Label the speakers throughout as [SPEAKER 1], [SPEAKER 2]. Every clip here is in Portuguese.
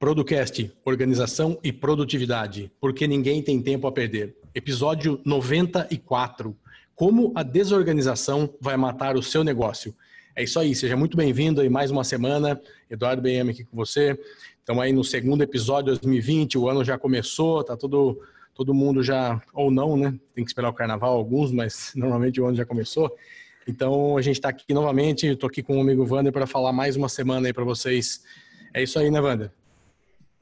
[SPEAKER 1] Producast, organização e produtividade, porque ninguém tem tempo a perder. Episódio 94, como a desorganização vai matar o seu negócio. É isso aí, seja muito bem-vindo aí mais uma semana. Eduardo BM aqui com você. Estamos aí no segundo episódio de 2020, o ano já começou, tá todo mundo já, ou não, né? Tem que esperar o carnaval alguns, mas normalmente o ano já começou. Então a gente está aqui novamente, estou aqui com o amigo Wander para falar mais uma semana aí para vocês. É isso aí, né, Wander?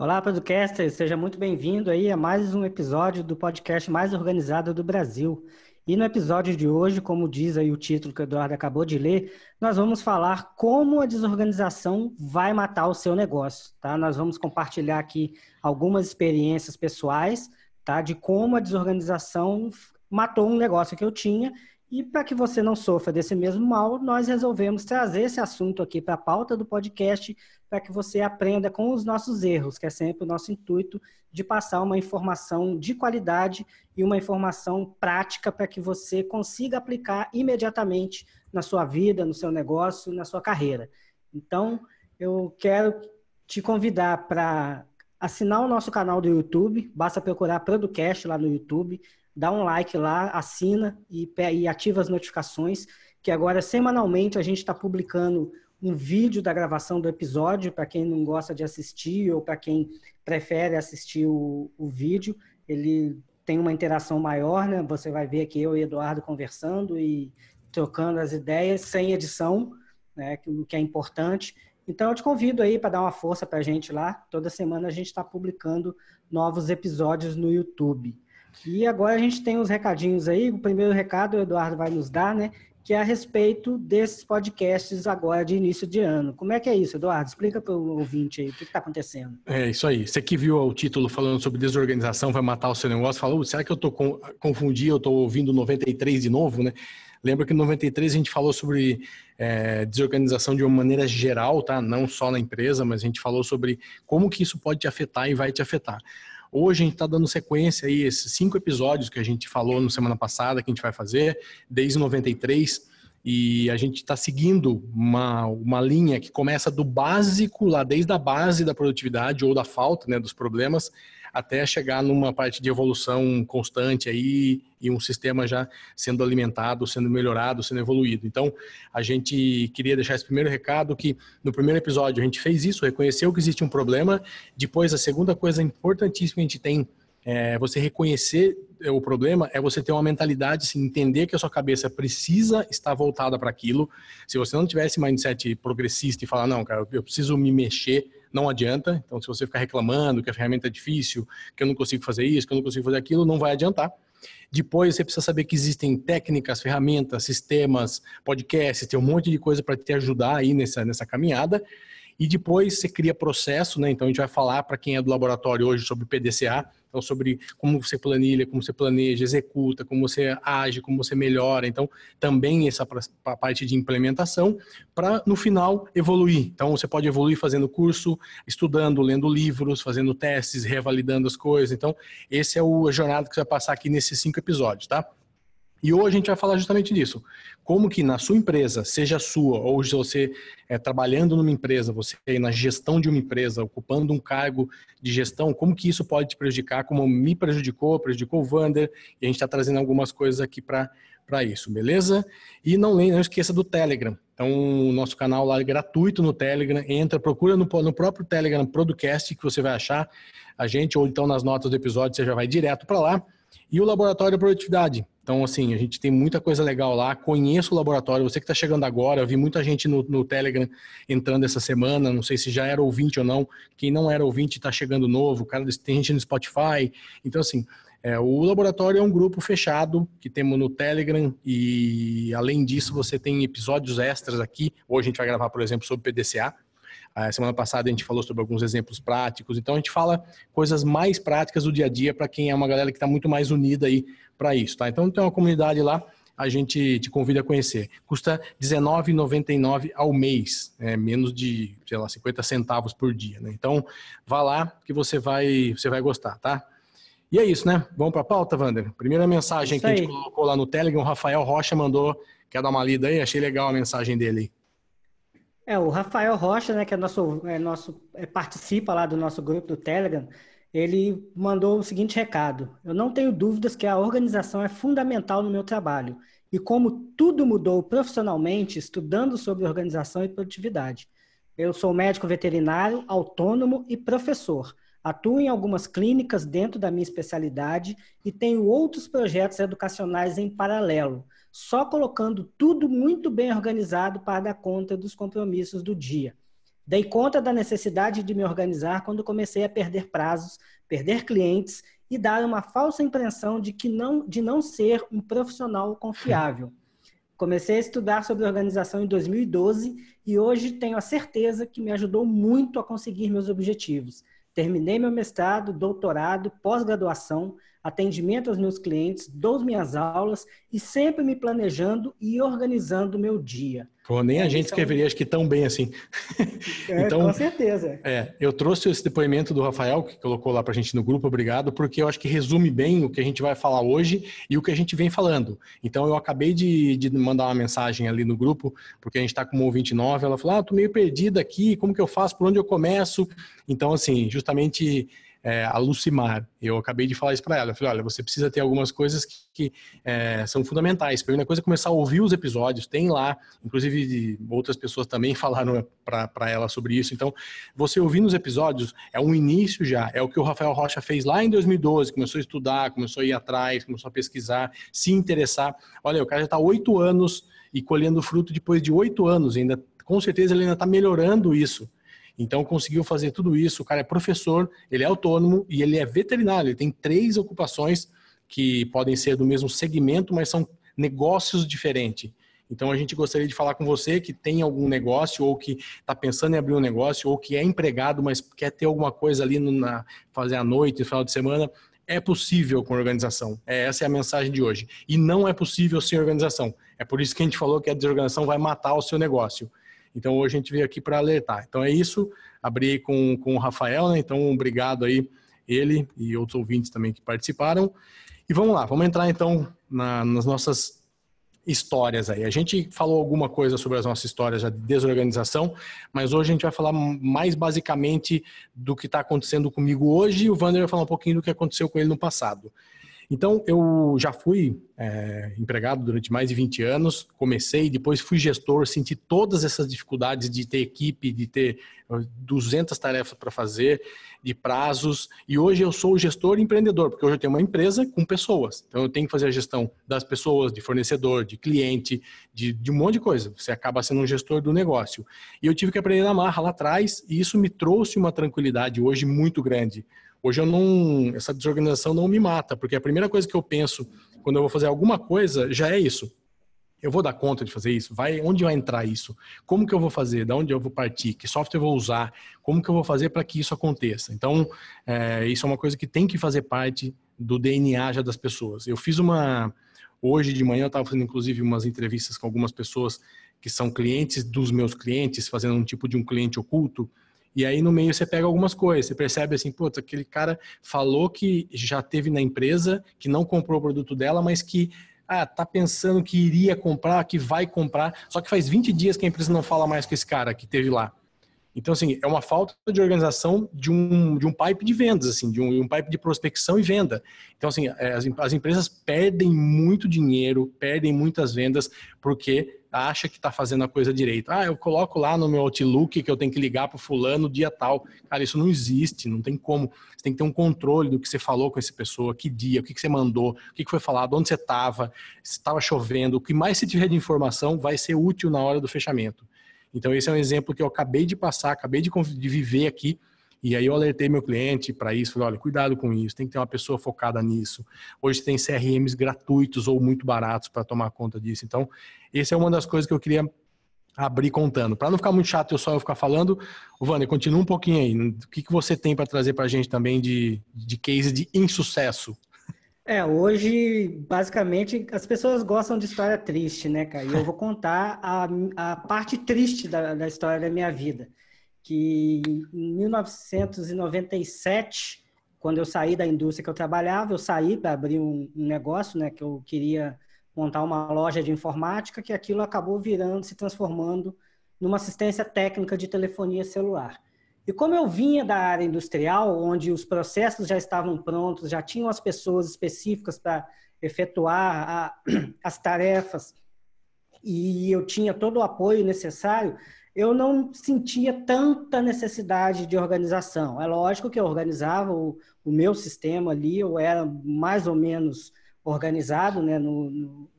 [SPEAKER 2] Olá, podcaster, seja muito bem-vindo aí a mais um episódio do podcast mais organizado do Brasil. E no episódio de hoje, como diz aí o título que o Eduardo acabou de ler, nós vamos falar como a desorganização vai matar o seu negócio, tá? Nós vamos compartilhar aqui algumas experiências pessoais, tá? De como a desorganização matou um negócio que eu tinha. E para que você não sofra desse mesmo mal, nós resolvemos trazer esse assunto aqui para a pauta do podcast, para que você aprenda com os nossos erros, que é sempre o nosso intuito de passar uma informação de qualidade e uma informação prática para que você consiga aplicar imediatamente na sua vida, no seu negócio, na sua carreira. Então, eu quero te convidar para assinar o nosso canal do YouTube, basta procurar Producast lá no YouTube, dá um like lá, assina e ativa as notificações, que agora semanalmente a gente está publicando um vídeo da gravação do episódio, para quem não gosta de assistir ou para quem prefere assistir o vídeo, ele tem uma interação maior, né? Você vai ver aqui eu e Eduardo conversando e trocando as ideias sem edição, né? O que é importante. Então eu te convido aí para dar uma força para a gente lá. Toda semana a gente está publicando novos episódios no YouTube. E agora a gente tem os recadinhos aí. O primeiro recado o Eduardo vai nos dar, né? Que é a respeito desses podcasts agora de início de ano. Como é que é isso, Eduardo? Explica para o ouvinte aí o que está acontecendo.
[SPEAKER 1] É isso aí. Você que viu o título falando sobre desorganização vai matar o seu negócio, falou, será que eu estou confundindo, eu estou ouvindo 93 de novo, né? Lembra que no 93 a gente falou sobre desorganização de uma maneira geral, tá? Não só na empresa, mas a gente falou sobre como que isso pode te afetar e vai te afetar. Hoje a gente está dando sequência aí, esses 5 episódios que a gente falou na semana passada, que a gente vai fazer, desde 93, e a gente está seguindo uma linha que começa do básico, lá desde a base da produtividade ou da falta, né, dos problemas, até chegar numa parte de evolução constante aí e um sistema já sendo alimentado, sendo melhorado, sendo evoluído. Então, a gente queria deixar esse primeiro recado que no primeiro episódio a gente fez isso, reconheceu que existe um problema. Depois, a segunda coisa importantíssima que a gente tem você reconhecer o problema, é você ter uma mentalidade, assim, entender que a sua cabeça precisa estar voltada para aquilo. Se você não tiver esse mindset progressista e falar, não, cara, eu preciso me mexer, não adianta. Então, se você ficar reclamando que a ferramenta é difícil, que eu não consigo fazer isso, que eu não consigo fazer aquilo, não vai adiantar. Depois, você precisa saber que existem técnicas, ferramentas, sistemas, podcasts, tem um monte de coisa para te ajudar aí nessa caminhada. E depois você cria processo, né? Então a gente vai falar para quem é do laboratório hoje sobre PDCA, então sobre como você planilha, como você planeja, executa, como você age, como você melhora. Então também essa parte de implementação para no final evoluir. Então você pode evoluir fazendo curso, estudando, lendo livros, fazendo testes, revalidando as coisas. Então esse é a jornada que você vai passar aqui nesses 5 episódios, tá? E hoje a gente vai falar justamente disso. Como que na sua empresa, seja sua, ou se você trabalhando numa empresa, você na gestão de uma empresa, ocupando um cargo de gestão, como que isso pode te prejudicar, como me prejudicou o Wander, e a gente está trazendo algumas coisas aqui para isso, beleza? E não esqueça do Telegram. Então, o nosso canal lá é gratuito no Telegram, procura no próprio Telegram Producast, que você vai achar a gente, ou então nas notas do episódio você já vai direto para lá. E o Laboratório da Produtividade. Então, assim, a gente tem muita coisa legal lá. Conheço o laboratório. Você que está chegando agora, eu vi muita gente no Telegram entrando essa semana. Não sei se já era ouvinte ou não. Quem não era ouvinte está chegando novo. Cara, tem gente no Spotify. Então, assim, o laboratório é um grupo fechado que temos no Telegram. E, além disso, você tem episódios extras aqui. Hoje a gente vai gravar, por exemplo, sobre PDCA. A semana passada a gente falou sobre alguns exemplos práticos, então a gente fala coisas mais práticas do dia a dia para quem é uma galera que está muito mais unida aí para isso, tá? Então tem uma comunidade lá, a gente te convida a conhecer. Custa R$19,99 ao mês, menos de, sei lá, 50 centavos por dia, né? Então vá lá que você vai gostar, tá? E é isso, né? Vamos para a pauta, Wander? Primeira mensagem que a gente colocou lá no Telegram, o Rafael Rocha mandou, quer dar uma lida aí? Achei legal a mensagem dele aí.
[SPEAKER 2] O Rafael Rocha, né, que participa lá do nosso grupo do Telegram, ele mandou o seguinte recado: eu não tenho dúvidas que a organização é fundamental no meu trabalho. E como tudo mudou profissionalmente, estudando sobre organização e produtividade. Eu sou médico veterinário, autônomo e professor. Atuo em algumas clínicas dentro da minha especialidade e tenho outros projetos educacionais em paralelo, só colocando tudo muito bem organizado para dar conta dos compromissos do dia. Dei conta da necessidade de me organizar quando comecei a perder prazos, perder clientes e dar uma falsa impressão de não ser um profissional confiável. Comecei a estudar sobre organização em 2012 e hoje tenho a certeza que me ajudou muito a conseguir meus objetivos. Terminei meu mestrado, doutorado, pós-graduação, atendimento aos meus clientes, dou minhas aulas e sempre me planejando e organizando o meu dia.
[SPEAKER 1] Pô, nem a gente escreveria, acho que tão bem assim.
[SPEAKER 2] Então, com certeza.
[SPEAKER 1] Eu trouxe esse depoimento do Rafael, que colocou lá pra gente no grupo, obrigado, porque eu acho que resume bem o que a gente vai falar hoje e o que a gente vem falando. Então, eu acabei de mandar uma mensagem ali no grupo, porque a gente tá com uma ouvinte nova, ela falou, tô meio perdida aqui, como que eu faço, por onde eu começo? Então, assim, justamente... a Lucimar, eu acabei de falar isso para ela, eu falei, olha, você precisa ter algumas coisas que são fundamentais. A primeira coisa é começar a ouvir os episódios, tem lá, inclusive outras pessoas também falaram para ela sobre isso, então você ouvindo os episódios é um início já, é o que o Rafael Rocha fez lá em 2012, começou a estudar, começou a ir atrás, começou a pesquisar, se interessar. Olha, o cara já está 8 anos e colhendo fruto depois de 8 anos, ainda, com certeza ele ainda está melhorando isso. Então, conseguiu fazer tudo isso. O cara é professor, ele é autônomo e ele é veterinário. Ele tem 3 ocupações que podem ser do mesmo segmento, mas são negócios diferentes. Então, a gente gostaria de falar com você que tem algum negócio ou que está pensando em abrir um negócio ou que é empregado, mas quer ter alguma coisa ali fazer à noite, no final de semana. É possível com organização. Essa é a mensagem de hoje. E não é possível sem organização. É por isso que a gente falou que a desorganização vai matar o seu negócio. Então, hoje a gente veio aqui para alertar. Então, é isso. Abri com o Rafael, né? Então, obrigado aí, ele e outros ouvintes também que participaram. E vamos lá, vamos entrar então nas nossas histórias aí. A gente falou alguma coisa sobre as nossas histórias já de desorganização, mas hoje a gente vai falar mais basicamente do que está acontecendo comigo hoje e o Wander vai falar um pouquinho do que aconteceu com ele no passado. Então, eu já fui empregado durante mais de 20 anos, comecei, depois fui gestor, senti todas essas dificuldades de ter equipe, de ter 200 tarefas para fazer, de prazos, e hoje eu sou o gestor empreendedor, porque hoje eu tenho uma empresa com pessoas, então eu tenho que fazer a gestão das pessoas, de fornecedor, de cliente, de um monte de coisa, você acaba sendo um gestor do negócio. E eu tive que aprender na marra lá atrás, e isso me trouxe uma tranquilidade hoje muito grande. Hoje essa desorganização não me mata, porque a primeira coisa que eu penso quando eu vou fazer alguma coisa já é isso. Eu vou dar conta de fazer isso? Onde vai entrar isso? Como que eu vou fazer? Da onde eu vou partir? Que software eu vou usar? Como que eu vou fazer para que isso aconteça? Então, isso é uma coisa que tem que fazer parte do DNA já das pessoas. Hoje de manhã eu estava fazendo inclusive umas entrevistas com algumas pessoas que são clientes dos meus clientes, fazendo um tipo de um cliente oculto. E aí no meio você pega algumas coisas, você percebe assim, putz, aquele cara falou que já teve na empresa, que não comprou o produto dela, mas que tá pensando que iria comprar, que vai comprar, só que faz 20 dias que a empresa não fala mais com esse cara que teve lá. Então, assim, é uma falta de organização de um pipe de vendas, assim, de um pipe de prospecção e venda. Então, assim, as empresas perdem muito dinheiro, perdem muitas vendas, porque acha que está fazendo a coisa direito. Eu coloco lá no meu Outlook que eu tenho que ligar para o fulano dia tal. Cara, isso não existe, não tem como. Você tem que ter um controle do que você falou com essa pessoa, que dia, o que você mandou, o que foi falado, onde você estava, se estava chovendo. O que mais você tiver de informação vai ser útil na hora do fechamento. Então, esse é um exemplo que eu acabei de passar, acabei de viver aqui, e aí eu alertei meu cliente para isso, falei, olha, cuidado com isso, tem que ter uma pessoa focada nisso. Hoje tem CRMs gratuitos ou muito baratos para tomar conta disso. Então, essa é uma das coisas que eu queria abrir contando. Para não ficar muito chato eu ficar falando, Wander, continua um pouquinho aí. O que você tem para trazer para a gente também de case de insucesso?
[SPEAKER 2] Hoje, basicamente, as pessoas gostam de história triste, né, cara? E eu vou contar a parte triste da história da minha vida. Que em 1997, quando eu saí da indústria que eu trabalhava, eu saí para abrir um negócio, né, que eu queria montar uma loja de informática, que aquilo acabou se transformando numa assistência técnica de telefonia celular. E como eu vinha da área industrial, onde os processos já estavam prontos, já tinham as pessoas específicas para efetuar as tarefas, e eu tinha todo o apoio necessário, eu não sentia tanta necessidade de organização. É lógico que eu organizava o meu sistema ali, eu era mais ou menos organizado, né, no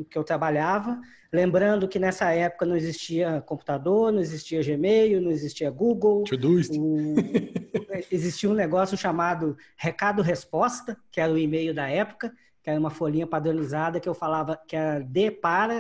[SPEAKER 2] que eu trabalhava. Lembrando que nessa época não existia computador, não existia Gmail, não existia Google. Existia um negócio chamado recado-resposta, que era o e-mail da época, que era uma folhinha padronizada que eu falava que era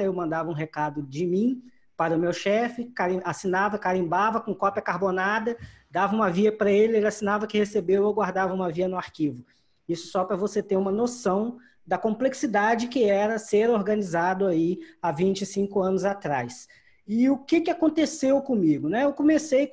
[SPEAKER 2] eu mandava um recado de mim para o meu chefe, assinava, carimbava com cópia carbonada, dava uma via para ele, ele assinava que recebeu, eu guardava uma via no arquivo. Isso só para você ter uma noção da complexidade que era ser organizado aí há 25 anos atrás. E o que aconteceu comigo, né? Eu comecei,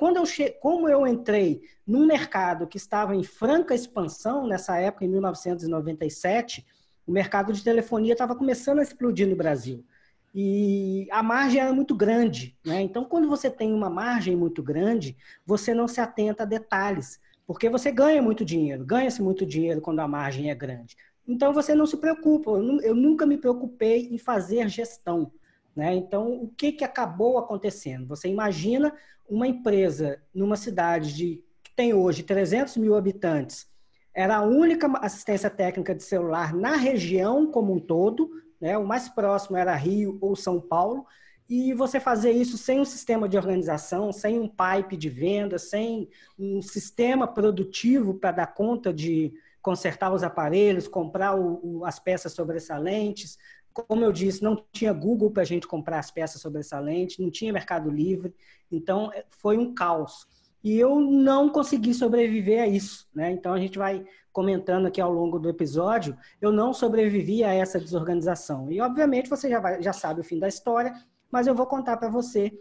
[SPEAKER 2] como eu entrei num mercado que estava em franca expansão, nessa época, em 1997, o mercado de telefonia estava começando a explodir no Brasil. E a margem era muito grande, né? Então, quando você tem uma margem muito grande, você não se atenta a detalhes, porque você ganha muito dinheiro, ganha-se muito dinheiro quando a margem é grande. Então, você não se preocupa. Eu nunca me preocupei em fazer gestão, né? Então, o que acabou acontecendo? Você imagina uma empresa numa cidade que tem hoje 300 mil habitantes, era a única assistência técnica de celular na região como um todo, né? O mais próximo era Rio ou São Paulo, e você fazer isso sem um sistema de organização, sem um pipe de venda, sem um sistema produtivo para dar conta de consertar os aparelhos, comprar as peças sobressalentes. Como eu disse, não tinha Google para a gente comprar as peças sobressalentes, não tinha Mercado Livre, então foi um caos. E eu não consegui sobreviver a isso, né? Então a gente vai comentando aqui ao longo do episódio, eu não sobrevivi a essa desorganização. E obviamente você já sabe o fim da história, mas eu vou contar para você,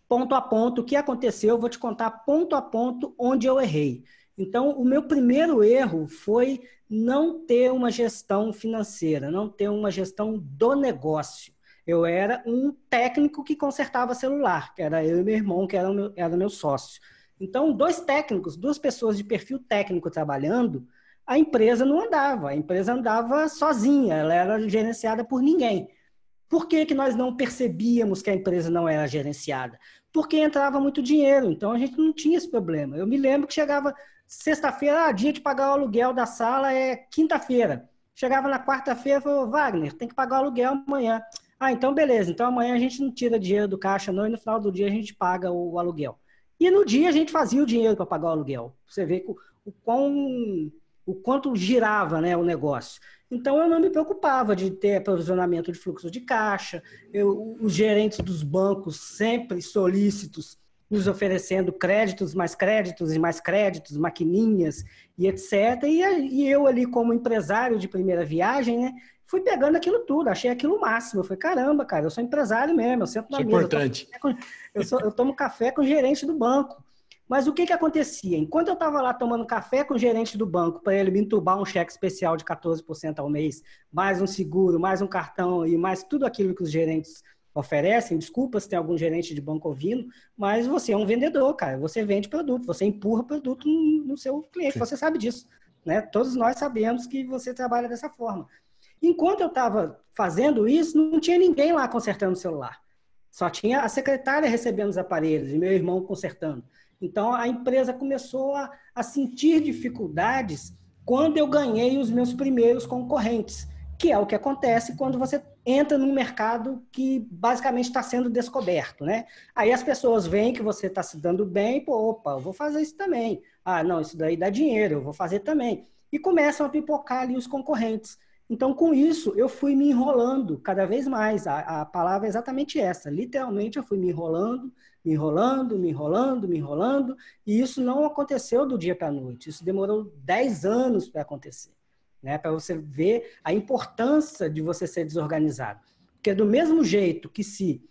[SPEAKER 2] ponto a ponto, o que aconteceu, eu vou te contar ponto a ponto onde eu errei. Então, o meu primeiro erro foi não ter uma gestão financeira, não ter uma gestão do negócio. Eu era um técnico que consertava celular, que era eu e meu irmão, que era meu sócio. Então, dois técnicos, duas pessoas de perfil técnico trabalhando, a empresa não andava. A empresa andava sozinha, ela era gerenciada por ninguém. Por que nós não percebíamos que a empresa não era gerenciada? Porque entrava muito dinheiro, então a gente não tinha esse problema. Eu me lembro que chegava sexta-feira, dia de pagar o aluguel da sala é quinta-feira. Chegava na quarta-feira e falou, Wagner, tem que pagar o aluguel amanhã. Ah, então beleza, então amanhã a gente não tira dinheiro do caixa não e no final do dia a gente paga o aluguel. E no dia a gente fazia o dinheiro para pagar o aluguel. Você vê o quanto girava, né, o negócio. Então, eu não me preocupava de ter aprovisionamento de fluxo de caixa, os gerentes dos bancos sempre solícitos, nos oferecendo créditos e mais créditos, maquininhas e etc. E eu ali, como empresário de primeira viagem, né, fui pegando aquilo tudo, achei aquilo o máximo. Eu falei, caramba, cara, eu sou empresário mesmo, eu sento na mesa.
[SPEAKER 1] Importante.
[SPEAKER 2] Eu tomo café com o gerente do banco. Mas o que acontecia? Enquanto eu estava lá tomando café com o gerente do banco para ele me entubar um cheque especial de 14% ao mês, mais um seguro, mais um cartão e mais tudo aquilo que os gerentes oferecem, desculpa se tem algum gerente de banco ouvindo, mas você é um vendedor, cara. Você vende produto, você empurra produto no seu cliente, você sabe disso, né? Todos nós sabemos que você trabalha dessa forma. Enquanto eu estava fazendo isso, não tinha ninguém lá consertando o celular. Só tinha a secretária recebendo os aparelhos e meu irmão consertando. Então, a empresa começou a sentir dificuldades quando eu ganhei os meus primeiros concorrentes, que é o que acontece quando você entra num mercado que basicamente está sendo descoberto, né? Aí as pessoas veem que você está se dando bem, pô, opa, eu vou fazer isso também. Ah, não, isso daí dá dinheiro, eu vou fazer também. E começam a pipocar ali os concorrentes. Então, com isso, eu fui me enrolando cada vez mais. A palavra é exatamente essa. Literalmente, eu fui me enrolando, e isso não aconteceu do dia para a noite. Isso demorou 10 anos para acontecer, né? Para você ver a importância de você ser desorganizado. Porque do mesmo jeito que se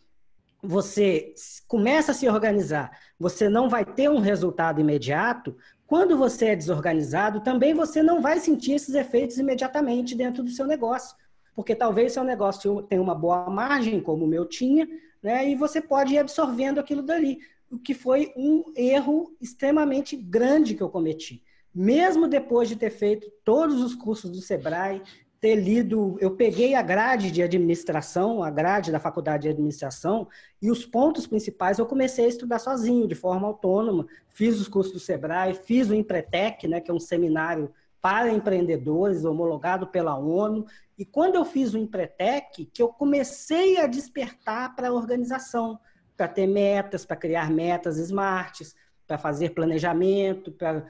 [SPEAKER 2] você começa a se organizar, você não vai ter um resultado imediato, quando você é desorganizado, também você não vai sentir esses efeitos imediatamente dentro do seu negócio. porque talvez seu negócio tenha uma boa margem, como o meu tinha, né? E você pode ir absorvendo aquilo dali, o que foi um erro extremamente grande que eu cometi. Mesmo depois de ter feito todos os cursos do Sebrae, ter lido, eu peguei a grade de administração, a grade da faculdade de administração, e os pontos principais eu comecei a estudar sozinho, de forma autônoma. Fiz os cursos do Sebrae, fiz o Empretec, né, que é um seminário para empreendedores, homologado pela ONU. E quando eu fiz o Empretec, que eu comecei a despertar para a organização, para ter metas, para criar metas smarts, para fazer planejamento, para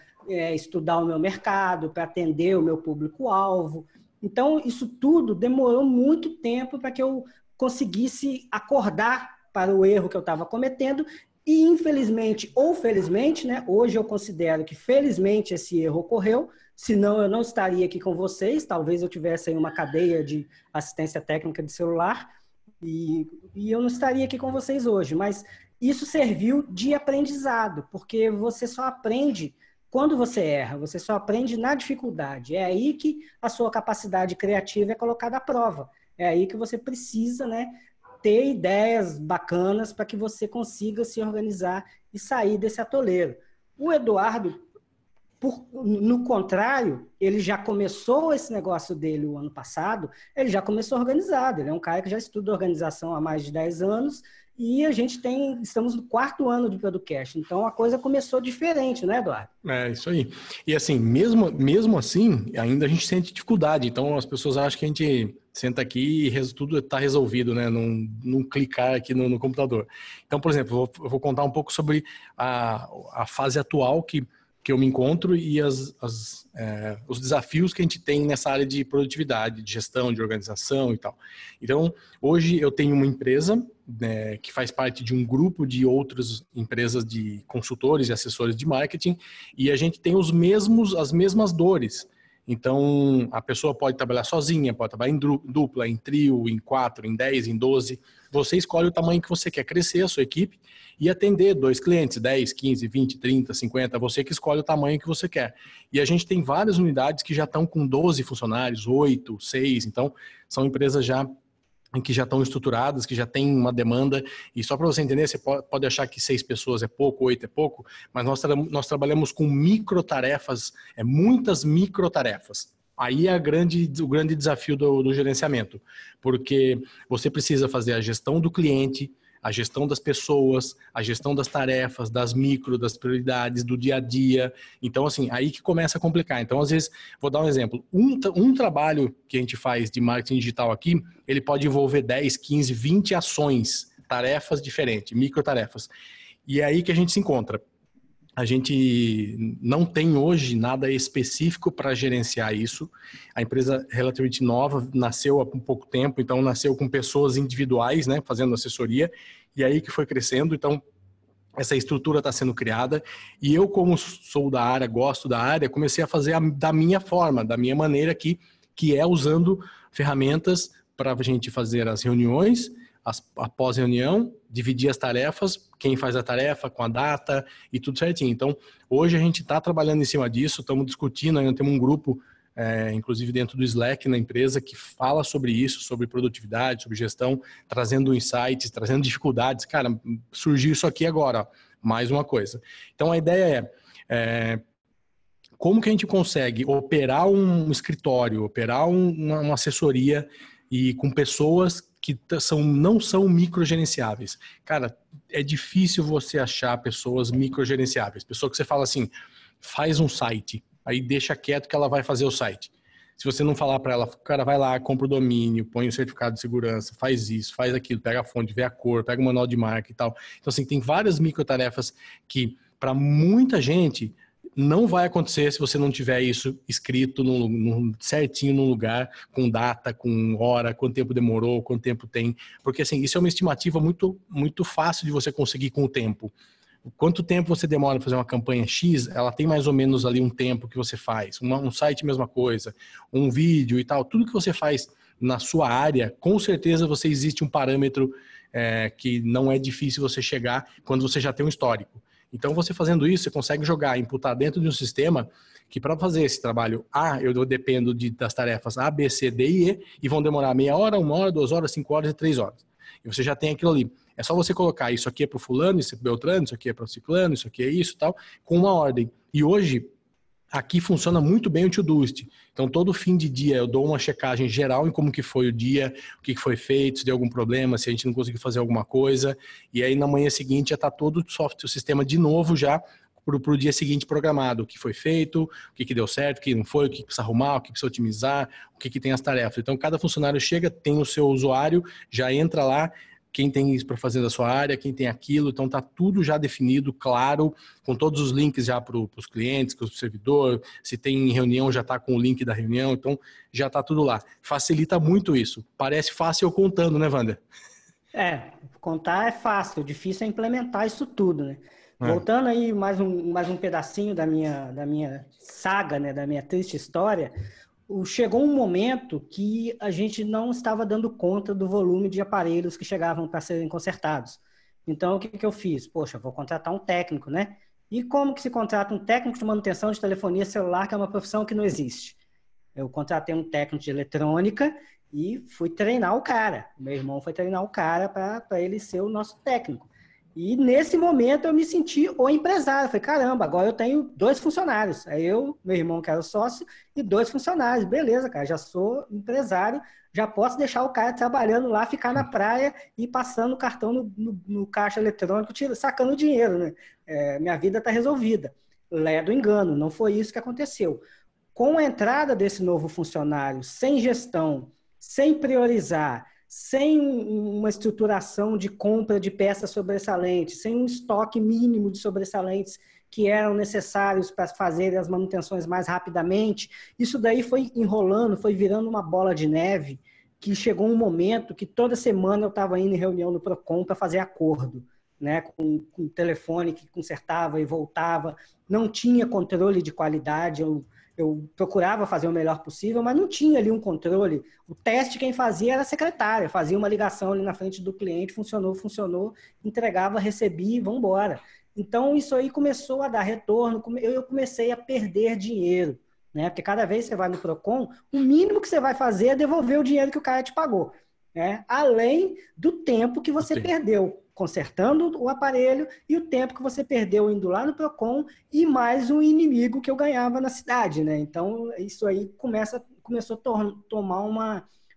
[SPEAKER 2] estudar o meu mercado, para atender o meu público-alvo. Então, isso tudo demorou muito tempo para que eu conseguisse acordar para o erro que eu estava cometendo e, infelizmente ou felizmente, né, hoje eu considero que felizmente esse erro ocorreu, senão eu não estaria aqui com vocês, talvez eu tivesse aí uma cadeia de assistência técnica de celular e eu não estaria aqui com vocês hoje, mas isso serviu de aprendizado, porque você só aprende quando você erra, você só aprende na dificuldade. É aí que a sua capacidade criativa é colocada à prova. É aí que você precisa, né, ter ideias bacanas para que você consiga se organizar e sair desse atoleiro. O Eduardo, no contrário, ele já começou esse negócio dele o ano passado, ele já começou organizado. Ele é um cara que já estuda organização há mais de 10 anos e estamos no 4º ano de Producast. Então, a coisa começou diferente, né, Eduardo?
[SPEAKER 1] É, isso aí. E assim, mesmo assim, ainda a gente sente dificuldade. Então, as pessoas acham que a gente senta aqui e tudo está resolvido, né? Num clicar aqui no computador. Então, por exemplo, eu vou contar um pouco sobre a fase atual que eu me encontro e os desafios que a gente tem nessa área de produtividade, de gestão, de organização e tal. Então, hoje eu tenho uma empresa, né, que faz parte de um grupo de outras empresas de consultores e assessores de marketing, e a gente tem as mesmas dores. Então, a pessoa pode trabalhar sozinha, pode trabalhar em dupla, em trio, em 4, em 10, em 12. Você escolhe o tamanho que você quer crescer, a sua equipe, e atender 2 clientes, 10, 15, 20, 30, 50. Você que escolhe o tamanho que você quer. E a gente tem várias unidades que já estão com 12 funcionários, 8, 6. Então, são empresas que já estão estruturadas, que já tem uma demanda, e só para você entender, você pode achar que 6 pessoas é pouco, 8 é pouco, mas nós trabalhamos com microtarefas, muitas microtarefas. Aí é o grande desafio do gerenciamento, porque você precisa fazer a gestão do cliente, a gestão das pessoas, a gestão das tarefas, das das prioridades, do dia a dia. Então, assim, aí que começa a complicar. Então, às vezes, vou dar um exemplo. Um trabalho que a gente faz de marketing digital aqui, ele pode envolver 10, 15, 20 ações, tarefas diferentes, microtarefas. E é aí que a gente se encontra. A gente não tem hoje nada específico para gerenciar isso. A empresa é relativamente nova, nasceu há pouco tempo, então nasceu com pessoas individuais, né, fazendo assessoria, e aí que foi crescendo. Então, essa estrutura está sendo criada, e eu, como sou da área, gosto da área, comecei a fazer da minha forma, da minha maneira aqui, que é usando ferramentas para a gente fazer as reuniões, após reunião, dividir as tarefas, quem faz a tarefa com a data e tudo certinho. Então, hoje a gente está trabalhando em cima disso, estamos discutindo, ainda temos um grupo, inclusive dentro do Slack na empresa, que fala sobre isso, sobre produtividade, sobre gestão, trazendo insights, trazendo dificuldades. Cara, surgiu isso aqui agora, ó, mais uma coisa. Então, a ideia como que a gente consegue operar um escritório, operar uma assessoria e com pessoas que não são microgerenciáveis. Cara, é difícil você achar pessoas microgerenciáveis. Pessoa que você fala assim, faz um site, aí deixa quieto que ela vai fazer o site. Se você não falar para ela, cara, vai lá, compra o domínio, põe o certificado de segurança, faz isso, faz aquilo, pega a fonte, vê a cor, pega o manual de marca e tal. Então, assim, tem várias microtarefas que, para muita gente, não vai acontecer se você não tiver isso escrito certinho num lugar, com data, com hora, quanto tempo demorou, quanto tempo tem. Porque, assim, isso é uma estimativa muito, muito fácil de você conseguir com o tempo. Quanto tempo você demora para fazer uma campanha X, ela tem mais ou menos ali um tempo que você faz. Um site, mesma coisa. Um vídeo e tal. Tudo que você faz na sua área, com certeza existe um parâmetro que não é difícil você chegar quando você já tem um histórico. Então, você fazendo isso, você consegue jogar, imputar dentro de um sistema que para fazer esse trabalho A, eu dependo das tarefas A, B, C, D e E, e vão demorar meia hora, 1 hora, 2 horas, 5 horas e 3 horas. E você já tem aquilo ali. É só você colocar isso aqui é para o fulano, isso é para o Beltrano, isso aqui é para o ciclano, isso aqui é isso e tal, com uma ordem. E hoje, aqui funciona muito bem o Todoist. Então, todo fim de dia eu dou uma checagem geral em como que foi o dia, o que foi feito, se deu algum problema, se a gente não conseguiu fazer alguma coisa. E aí, na manhã seguinte, já está todo o software, o sistema de novo já para o dia seguinte programado. O que foi feito, o que deu certo, o que não foi, o que precisa arrumar, o que precisa otimizar, o que tem as tarefas. Então, cada funcionário chega, tem o seu usuário, já entra lá, quem tem isso para fazer da sua área, quem tem aquilo, então está tudo já definido, claro, com todos os links já para os clientes, para o servidor, se tem reunião já está com o link da reunião, então já está tudo lá. Facilita muito isso. Parece fácil eu contando, né, Wander?
[SPEAKER 2] Contar é fácil, o difícil é implementar isso tudo, né? Voltando aí mais um pedacinho da minha saga, né, da minha triste história, chegou um momento que a gente não estava dando conta do volume de aparelhos que chegavam para serem consertados. Então, o que eu fiz? Poxa, vou contratar um técnico, né? E como que se contrata um técnico de manutenção de telefonia celular, que é uma profissão que não existe? Eu contratei um técnico de eletrônica e fui treinar o cara. Meu irmão foi treinar o cara para ele ser o nosso técnico. E nesse momento eu me senti o empresário. Falei, caramba, agora eu tenho 2 funcionários. Aí eu, meu irmão que era o sócio, e 2 funcionários. Beleza, cara, já sou empresário, já posso deixar o cara trabalhando lá, ficar na praia e passando o cartão no caixa eletrônico, sacando dinheiro, né? Minha vida está resolvida. Lé do engano, não foi isso que aconteceu. Com a entrada desse novo funcionário, sem gestão, sem priorizar, sem uma estruturação de compra de peças sobressalentes, sem um estoque mínimo de sobressalentes que eram necessários para fazer as manutenções mais rapidamente, isso daí foi enrolando, foi virando uma bola de neve, que chegou um momento que toda semana eu estava indo em reunião no Procon para fazer acordo, né, com o telefone que consertava e voltava, não tinha controle de qualidade, eu procurava fazer o melhor possível, mas não tinha ali um controle. O teste quem fazia era a secretária, fazia uma ligação ali na frente do cliente, funcionou, entregava, recebia e vamos embora. Então, isso aí começou a dar retorno, eu comecei a perder dinheiro, né? Porque cada vez que você vai no Procon, o mínimo que você vai fazer é devolver o dinheiro que o cara te pagou, né? Além do tempo que você perdeu consertando o aparelho e o tempo que você perdeu indo lá no Procon e mais um inimigo que eu ganhava na cidade, né? Então, isso aí começou a tomar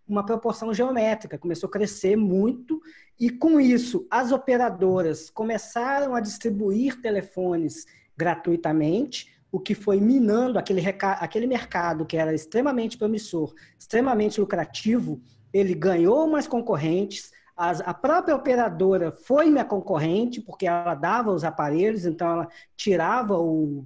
[SPEAKER 2] uma proporção geométrica, começou a crescer muito e, com isso, as operadoras começaram a distribuir telefones gratuitamente, o que foi minando aquele mercado que era extremamente promissor, extremamente lucrativo. Ele ganhou mais concorrentes. A própria operadora foi minha concorrente, porque ela dava os aparelhos, então ela tirava o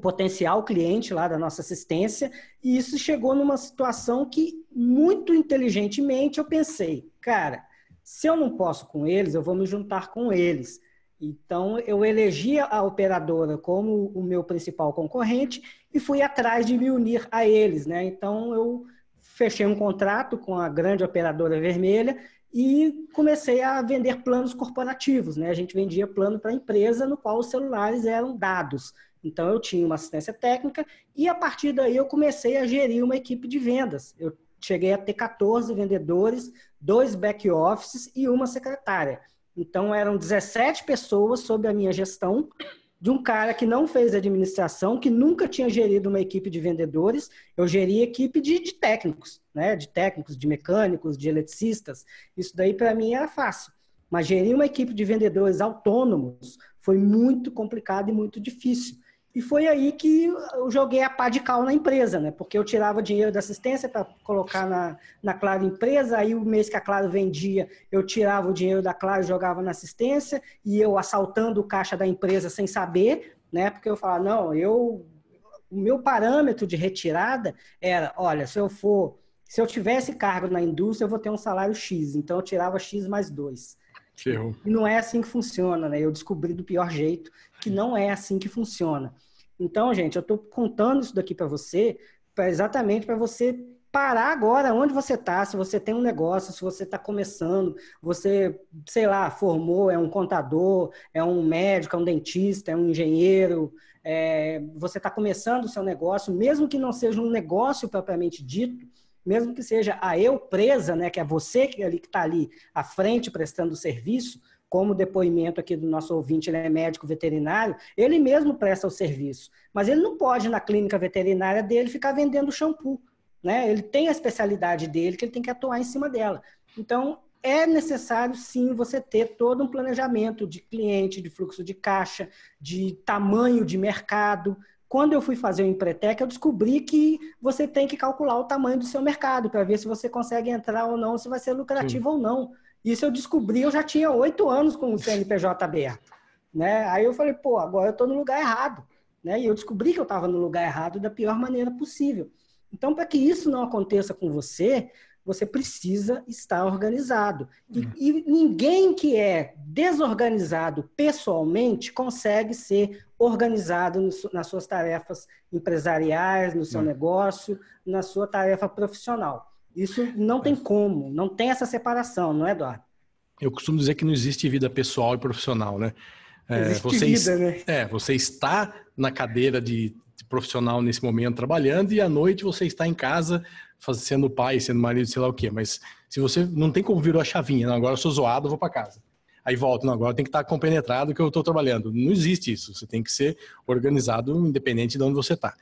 [SPEAKER 2] potencial cliente lá da nossa assistência, e isso chegou numa situação que, muito inteligentemente, eu pensei, cara, se eu não posso com eles, eu vou me juntar com eles. Então, eu elegi a operadora como o meu principal concorrente e fui atrás de me unir a eles, né? Então, eu fechei um contrato com a grande operadora vermelha e comecei a vender planos corporativos, né? A gente vendia plano para a empresa, no qual os celulares eram dados. Então, eu tinha uma assistência técnica e, a partir daí, eu comecei a gerir uma equipe de vendas. Eu cheguei a ter 14 vendedores, 2 back-offices e uma secretária. Então, eram 17 pessoas sob a minha gestão, de um cara que não fez administração, que nunca tinha gerido uma equipe de vendedores. Eu geria equipe de técnicos, né? De técnicos, de mecânicos, de eletricistas. Isso daí, para mim, era fácil. Mas gerir uma equipe de vendedores autônomos foi muito complicado e muito difícil. E foi aí que eu joguei a pá de cal na empresa, né? Porque eu tirava dinheiro da assistência para colocar na Claro Empresa, aí o mês que a Claro vendia, eu tirava o dinheiro da Claro e jogava na assistência, e eu assaltando o caixa da empresa sem saber, né? Porque eu falava, não, o meu parâmetro de retirada era, olha, se eu tivesse cargo na indústria, eu vou ter um salário X, então eu tirava X mais 2.
[SPEAKER 1] Ferrou.
[SPEAKER 2] E não é assim que funciona, né? Eu descobri do pior jeito que não é assim que funciona. Então, gente, eu estou contando isso daqui para você, exatamente para você parar agora onde você está, se você tem um negócio, se você está começando, você, sei lá, formou, é um contador, é um médico, é um dentista, é um engenheiro, você está começando o seu negócio, mesmo que não seja um negócio propriamente dito, mesmo que seja a empresa, né, que é você que está ali à frente prestando serviço, como o depoimento aqui do nosso ouvinte, ele é médico veterinário, ele mesmo presta o serviço, mas ele não pode, na clínica veterinária dele, ficar vendendo shampoo, né? Ele tem a especialidade dele, que ele tem que atuar em cima dela. Então, é necessário, sim, você ter todo um planejamento de cliente, de fluxo de caixa, de tamanho de mercado. Quando eu fui fazer o Empretec, eu descobri que você tem que calcular o tamanho do seu mercado para ver se você consegue entrar ou não, se vai ser lucrativo ou não. Isso eu descobri, eu já tinha 8 anos com o CNPJ aberto, né? Aí eu falei, pô, agora eu estou no lugar errado, né? E eu descobri que eu estava no lugar errado da pior maneira possível. Então, para que isso não aconteça com você, você precisa estar organizado. E ninguém que é desorganizado pessoalmente consegue ser organizado nas suas tarefas empresariais, no seu negócio, na sua tarefa profissional. Isso não tem como, não tem essa separação, não é, Eduardo?
[SPEAKER 1] Eu costumo dizer que não existe vida pessoal e profissional, né? Você está na cadeira de profissional nesse momento trabalhando e à noite você está em casa sendo pai, sendo marido, sei lá o quê. Mas se você não tem como virou a chavinha, não, agora eu sou zoado, eu vou para casa. Aí volto, não, agora tem que estar compenetrado que eu estou trabalhando. Não existe isso, você tem que ser organizado independente de onde você está.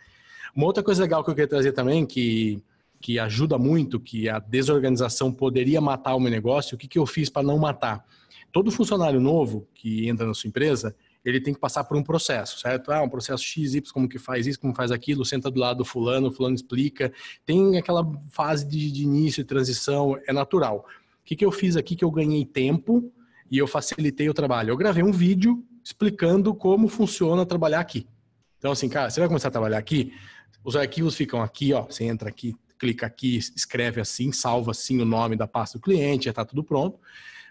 [SPEAKER 1] Uma outra coisa legal que eu queria trazer também, que ajuda muito, que a desorganização poderia matar o meu negócio, o que eu fiz para não matar? Todo funcionário novo que entra na sua empresa, ele tem que passar por um processo, certo? Um processo X, Y, como que faz isso, como faz aquilo, senta do lado do fulano, o fulano explica. Tem aquela fase de início, de transição, é natural. O que eu fiz aqui que eu ganhei tempo e eu facilitei o trabalho? Eu gravei um vídeo explicando como funciona trabalhar aqui. Então, assim, cara, você vai começar a trabalhar aqui, os arquivos ficam aqui, ó, você entra aqui, clica aqui, escreve assim, salva assim o nome da pasta do cliente, já está tudo pronto.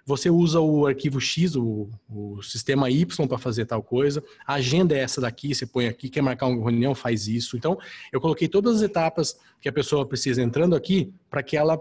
[SPEAKER 1] Você usa o arquivo X, o sistema Y para fazer tal coisa. A agenda é essa daqui, você põe aqui, quer marcar uma reunião, faz isso. Então, eu coloquei todas as etapas que a pessoa precisa entrando aqui para que ela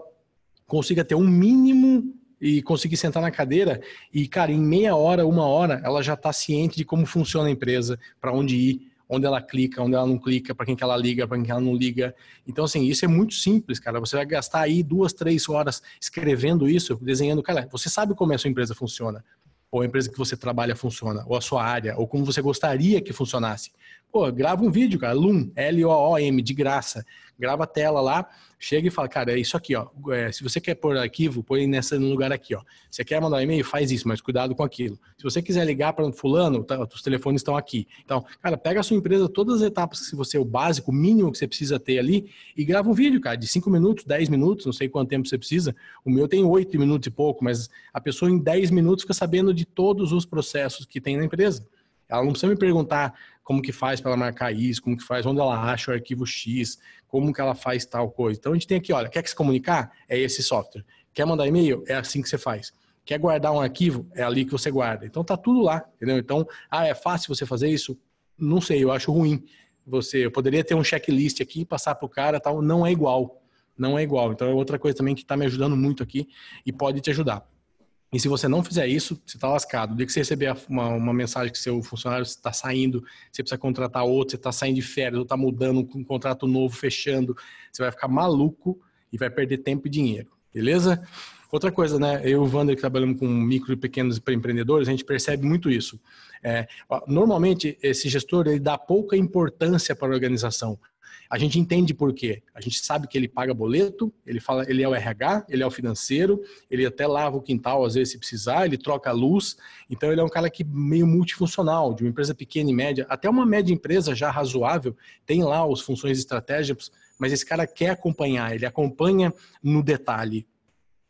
[SPEAKER 1] consiga ter um mínimo e conseguir sentar na cadeira e, cara, em meia hora, 1 hora, ela já está ciente de como funciona a empresa, para onde ir, onde ela clica, onde ela não clica, para quem que ela liga, para quem que ela não liga. Então, assim, isso é muito simples, cara. Você vai gastar aí 2, 3 horas escrevendo isso, desenhando. Cara, você sabe como a sua empresa funciona, ou a empresa que você trabalha funciona, ou a sua área, ou como você gostaria que funcionasse. Pô, grava um vídeo, cara, Loom, L-O-O-M, de graça. Grava a tela lá, chega e fala, cara, é isso aqui, ó. Se você quer pôr arquivo, põe no lugar aqui, ó. Se você quer mandar um e-mail, faz isso, mas cuidado com aquilo. Se você quiser ligar para fulano, os telefones estão aqui. Então, cara, pega a sua empresa, todas as etapas que você, o básico, o mínimo que você precisa ter ali, e grava um vídeo, cara, de 5 minutos, 10 minutos, não sei quanto tempo você precisa. O meu tem 8 minutos e pouco, mas a pessoa em 10 minutos fica sabendo de todos os processos que tem na empresa. Ela não precisa me perguntar como que faz para ela marcar isso, como que faz, onde ela acha o arquivo X, como que ela faz tal coisa. Então a gente tem aqui, olha, quer se comunicar? É esse software. Quer mandar e-mail? É assim que você faz. Quer guardar um arquivo? É ali que você guarda. Então tá tudo lá, entendeu? Então, é fácil você fazer isso? Não sei, eu acho ruim. Eu poderia ter um checklist aqui, passar pro cara, tal, não é igual. Não é igual. Então é outra coisa também que está me ajudando muito aqui e pode te ajudar. E se você não fizer isso, você está lascado. No dia que você receber uma mensagem que seu funcionário está saindo, você precisa contratar outro, você está saindo de férias, ou está mudando um contrato novo, fechando, você vai ficar maluco e vai perder tempo e dinheiro. Beleza? Outra coisa, né? Eu e o Wander, que trabalhamos com micro e pequenos empreendedores, a gente percebe muito isso. Normalmente, esse gestor ele dá pouca importância para a organização. A gente entende por quê. A gente sabe que ele paga boleto, ele é o RH, ele é o financeiro, ele até lava o quintal, às vezes, se precisar, ele troca a luz. Então, ele é um cara que meio multifuncional, de uma empresa pequena e média, até uma média empresa já razoável, tem lá as funções estratégicas, mas esse cara quer acompanhar, ele acompanha no detalhe.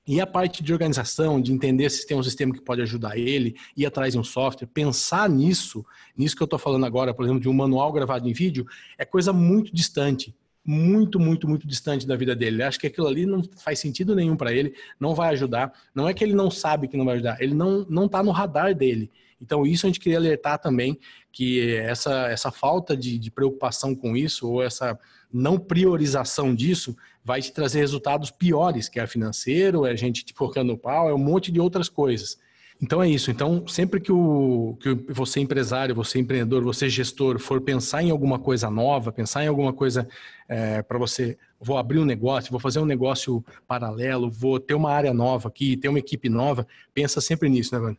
[SPEAKER 1] E a parte de organização, de entender se tem um sistema que pode ajudar ele, ir atrás de um software, pensar nisso que eu estou falando agora, por exemplo, de um manual gravado em vídeo, é coisa muito distante. muito, muito, muito distante da vida dele. Ele acha que aquilo ali não faz sentido nenhum para ele, não vai ajudar. Não é que ele não sabe que não vai ajudar, ele não está no radar dele. Então, isso a gente queria alertar também, que essa falta de preocupação com isso, ou essa não priorização disso, vai te trazer resultados piores, que é financeiro, é a gente te focando no pau, é um monte de outras coisas. Então é isso. Então, sempre que você empresário, você empreendedor, você gestor, for pensar em alguma coisa nova, pensar em alguma coisa para você, vou abrir um negócio, vou fazer um negócio paralelo, vou ter uma área nova aqui, ter uma equipe nova, pensa sempre nisso, né, Wanda?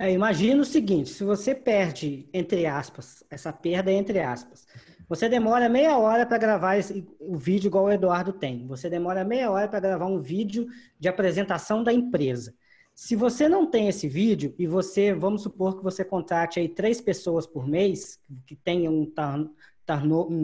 [SPEAKER 2] Imagina o seguinte, se você perde, entre aspas, essa perda é entre aspas, você demora meia hora para gravar o vídeo igual o Eduardo tem. Você demora meia hora para gravar um vídeo de apresentação da empresa. Se você não tem esse vídeo e vamos supor que você contrate aí 3 pessoas por mês, que tenha um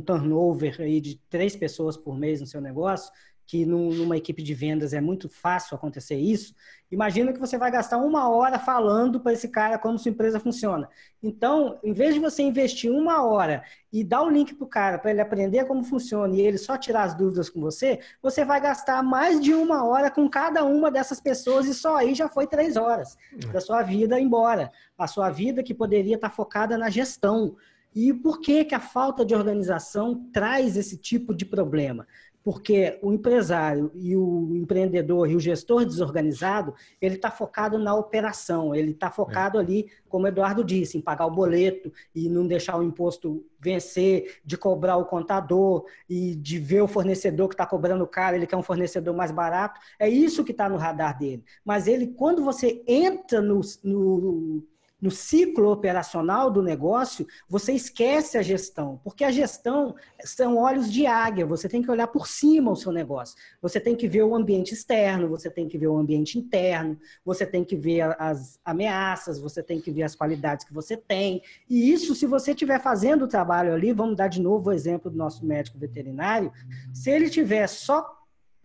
[SPEAKER 2] turnover aí de 3 pessoas por mês no seu negócio, que numa equipe de vendas é muito fácil acontecer isso, imagina que você vai gastar 1 hora falando para esse cara como sua empresa funciona. Então, em vez de você investir 1 hora e dar o link para o cara para ele aprender como funciona e ele só tirar as dúvidas com você, você vai gastar mais de 1 hora com cada uma dessas pessoas e só aí já foi 3 horas da sua vida embora. A sua vida que poderia estar focada na gestão. E por que a falta de organização traz esse tipo de problema? Porque o empresário e o empreendedor e o gestor desorganizado, ele está focado na operação, ele está focado ali, como o Eduardo disse, em pagar o boleto e não deixar o imposto vencer, de cobrar o contador e de ver o fornecedor que está cobrando caro, ele quer um fornecedor mais barato. É isso que está no radar dele. Mas ele, quando você entra no ciclo operacional do negócio, você esquece a gestão, porque a gestão são olhos de águia, você tem que olhar por cima o seu negócio, você tem que ver o ambiente externo, você tem que ver o ambiente interno, você tem que ver as ameaças, você tem que ver as qualidades que você tem, e isso, se você estiver fazendo o trabalho ali, vamos dar de novo o exemplo do nosso médico veterinário, se ele estiver só